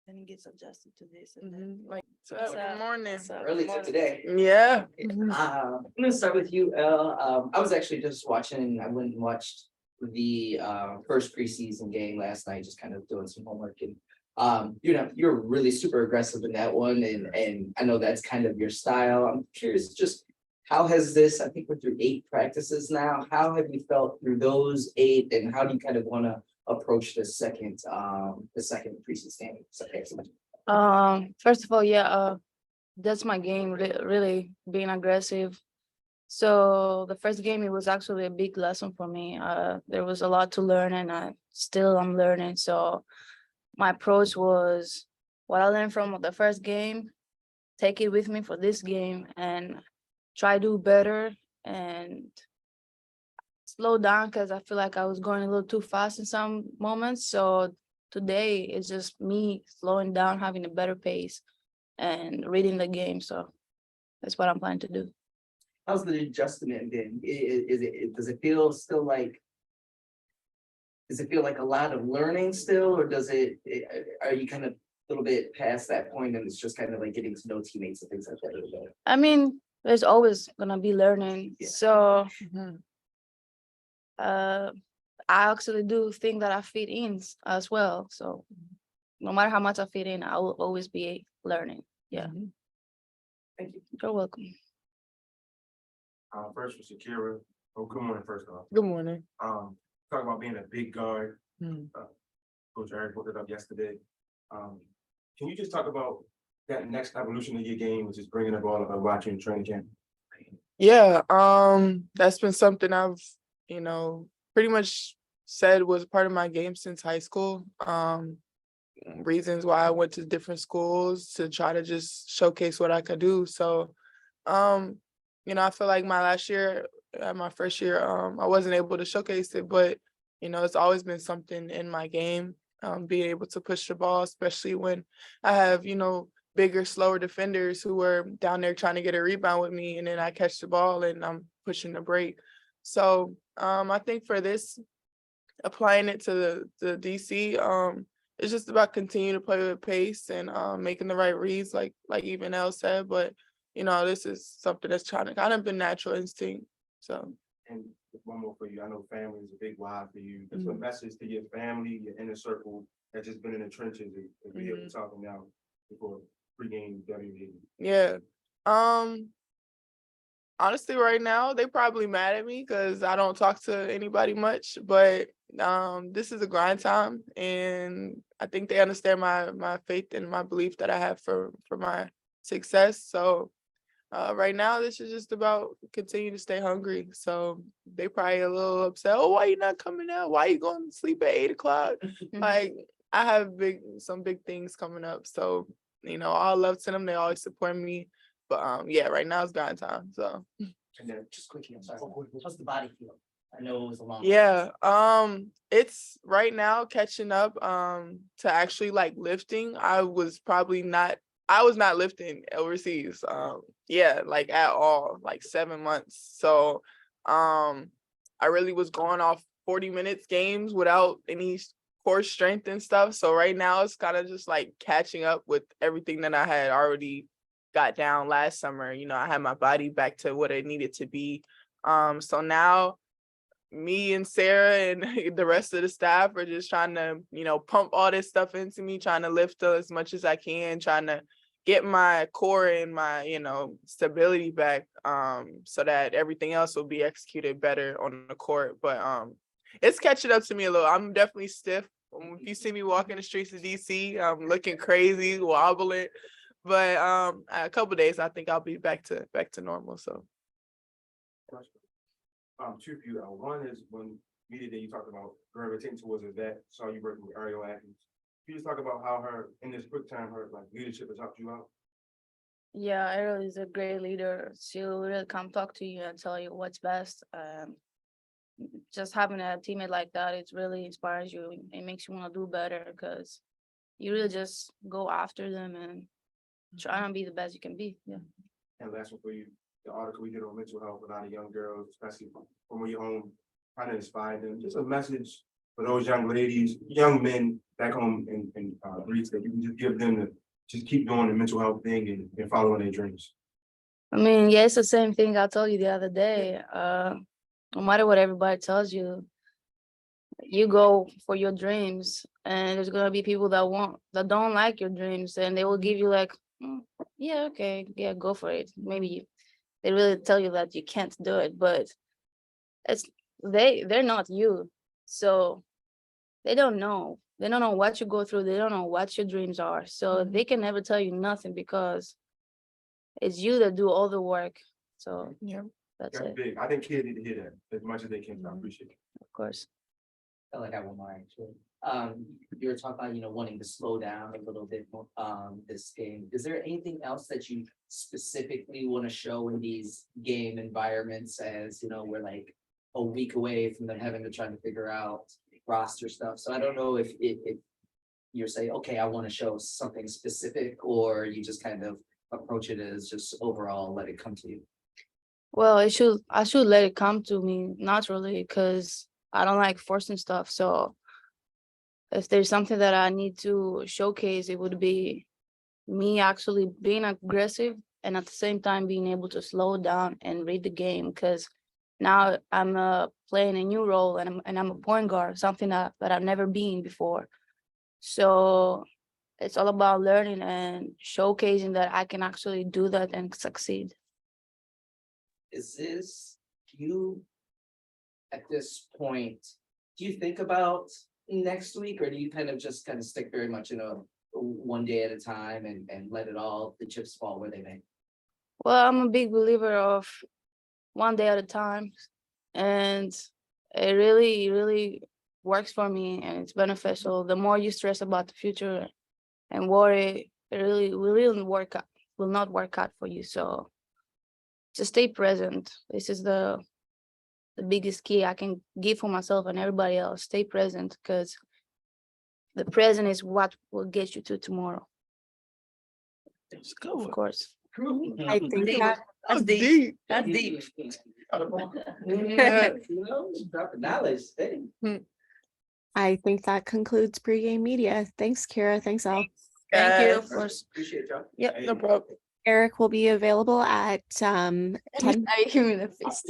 then he gets adjusted to this. And Like, What's good up? morning. What's up? Early Good morning. today. Yeah. I'm gonna start with you, Elle. I was actually just watching, I went and watched the first preseason game last night, just kind of doing some homework and you're really super aggressive in that one and I know that's kind of your style. I'm curious just how has this, I think we're through 8 practices now, how have you felt through those 8 and how do you kind of want to approach the second preseason game? First of all, yeah, that's my game, really being aggressive. So the first game, it was actually a big lesson for me. There was a lot to learn, and I'm learning. So my approach was what I learned from the first game, take it with me for this game, and try to do better and slow down because I feel like I was going a little too fast in some moments. So today it's just me slowing down, having a better pace, and reading the game. So that's what I'm planning to do. How's the adjustment been? Does it feel still like? Does it feel like a lot of learning still, or are you kind of a little bit past that point and it's just kind of like getting to know teammates and things like that a little bit? I mean, there's always gonna be learning. Yeah. So Mhm. I actually do think that I fit in as well. So no matter how much I fit in, I will always be learning. Yeah. Thank you. You're welcome. First was Shakira. Oh, good morning, first off. Good morning. Talk about being a big guard. Mm. Coach Eric brought it up yesterday. Can you just talk about that next evolution of your game, which is bringing the ball up and watching training camp? Yeah, that's been something I've, pretty much said was part of my game since high school. Reasons why I went to different schools to try to just showcase what I could do. So, I feel like my first year, I wasn't able to showcase it, but it's always been something in my game, being able to push the ball, especially when I have, bigger, slower defenders who are down there trying to get a rebound with me, and then I catch the ball and I'm pushing the break. So I think for this, applying it to the DC, it's just about continuing to play with pace and making the right reads, like even Elle said. But this is something that's trying to kind of been natural instinct. So. And one more for you. I know family is a big why for you. Just a message to your family, your inner circle that's just been in the trenches and be able to talk them out before pregame WA. Yeah. Honestly, right now they probably mad at me because I don't talk to anybody much. But this is a grind time, and I think they understand my faith and my belief that I have for my success. So right now, this is just about continuing to stay hungry. So they probably a little upset. Oh, why you not coming out? Why you going to sleep at 8:00? Like I have some big things coming up. So all love to them. They always support me. But yeah, right now it's grind time. So And then just quickly, I'm sorry, how's the body feel? I know it was a long. yeah, it's right now catching up to actually like lifting. I was not lifting overseas. Yeah, like at all, like 7 months. So I really was going off 40 minutes games without any core strength and stuff. So right now it's kind of just like catching up with everything that I had already got down last summer. I had my body back to what it needed to be. So now me and Sarah and the rest of the staff are just trying to, pump all this stuff into me, trying to lift as much as I can, trying to get my core and my, stability back, so that everything else will be executed better on the court. But it's catching up to me a little. I'm definitely stiff. If you see me walking the streets of DC, I'm looking crazy, wobbling. But a couple days, I think I'll be back to normal. So. Two of you. One is when media day you talked about gravitating towards a vet. Saw you working with Ariel Atkins. Can you just talk about how her in this quick time her like leadership has helped you out? Yeah, Ariel is a great leader. She'll really come talk to you and tell you what's best. Just having a teammate like that, it really inspires you. It makes you want to do better because you really just go after them and try to be the best you can be. Yeah. And last one for you, the article we did on mental health with a lot of young girls, especially from where you're home, trying to inspire them. Just a message for those young ladies, young men back home in Greece, that you can just give them to just keep doing the mental health thing and following their dreams? I mean, yeah, it's the same thing I told you the other day. No matter what everybody tells you, you go for your dreams, and there's gonna be people that don't like your dreams, and they will give you like, "Mm, yeah, okay, yeah, go for it." Maybe they really tell you that you can't do it, but it's they're not you, so they don't know. They don't know what you go through. They don't know what your dreams are, so they can never tell you nothing because it's you that do all the work. So Yeah. that's That's it, big. I think kids need to hear that as much as they can. So I appreciate it. of course. I feel like I have one more actually. You were talking about, wanting to slow down a little bit more, this game. Is there anything else that you specifically want to show in these game environments as, we're like a week away from them having to try to figure out roster stuff? So I don't know if you're saying, okay, I want to show something specific, or you just kind of approach it as just overall let it come to you. Well, I should let it come to me naturally because I don't like forcing stuff. So if there's something that I need to showcase, it would be me actually being aggressive and at the same time being able to slow down and read the game. Because now I'm playing a new role, and I'm a point guard, something that I've never been before. So it's all about learning and showcasing that I can actually do that and succeed. Is this you at this point? Do you think about next week, or do you kind of stick very much in a one day at a time and let it all, the chips fall where they may? Well, I'm a big believer of one day at a time, and it really, really works for me, and it's beneficial. The more you stress about the future and worry, it really will not work out for you. So just stay present. This is the biggest key I can give for myself and everybody else. Stay present, because the present is what will get you to tomorrow. Let's go. Of course. I think that That's deep. That's deep. Yeah. Dropping knowledge. Hey. I think that concludes pregame media. Thanks, Kira. Thanks, Al. Thank you. Of Guys. course. Appreciate y'all. Yep. No problem. Eric will be available at 10. Are you giving me the face?